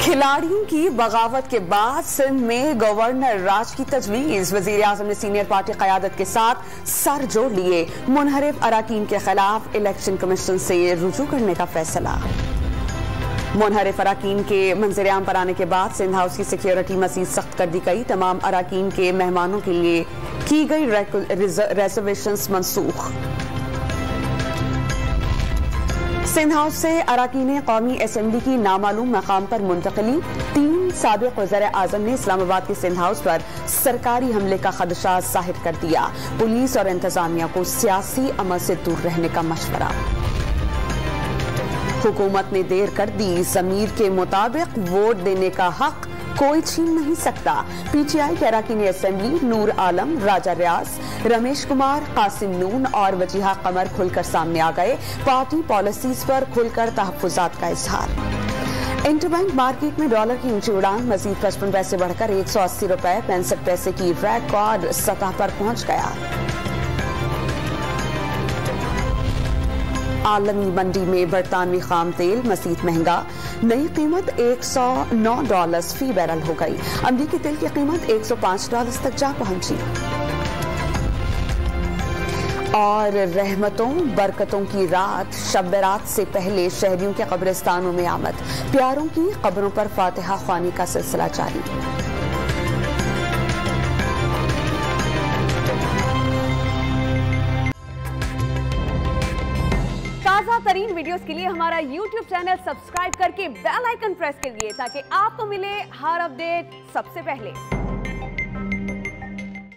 खिलाड़ियों की बगावत के बाद सिंध में गवर्नर राज की तजवीज। वजीर आजम ने सीनियर पार्टी क़यादत के साथ सर जोड़ लिए। मुनहरिफ अराकीन के खिलाफ इलेक्शन कमीशन से रुजू करने का फैसला। मुनहरिफ अराकीन के मंजर-ए-आम पर आने के बाद सिंध हाउस की सिक्योरिटी मजीद सख्त कर दी गई। तमाम अराकीन के मेहमानों के लिए की गई रिजर्वेशंस मनसूख। सिंध हाउस से अराकीन कौमी असम्बली की नामालूम मकाम पर मुंतकली। 3 साबिक वज़ीर आज़म ने इस्लामाबाद के सिंध हाउस पर सरकारी हमले का खदशा जाहिर कर दिया। पुलिस और इंतजामिया को सियासी अमल से दूर रहने का मशवरा। हुकूमत ने देर कर दी। ज़मीर के मुताबिक वोट देने का हक कोई छीन नहीं सकता। पीटीआई के अराकीन असेंबली नूर आलम, राजा रियाज, रमेश कुमार, कासिम नून और वजीहा कमर खुलकर सामने आ गए। पार्टी पॉलिसीज पर खुलकर तहफ्फुजात का इजहार। इंटरबैंक मार्केट में डॉलर की ऊंची उड़ान। मजीद 55 पैसे बढ़कर 180 रुपए 65 पैसे की रिकॉर्ड सतह पर पहुंच गया। आलमी मंडी में बरतानवी खाम तेल मजीद महंगा। नई कीमत $109 फी बैरल हो गई। अमरीकी तेल की कीमत $105 तक जा पहुंची। और रहमतों बरकतों की रात, शब बरात से पहले शहरियों के कब्रिस्तानों में आमद। प्यारों की कब्रों पर फातिहा ख्वानी का सिलसिला जारी। ताज़ा तरीन वीडियोस के लिए हमारा YouTube चैनल सब्सक्राइब करके बेल आइकन प्रेस करिए ताकि आपको मिले हर अपडेट सबसे पहले।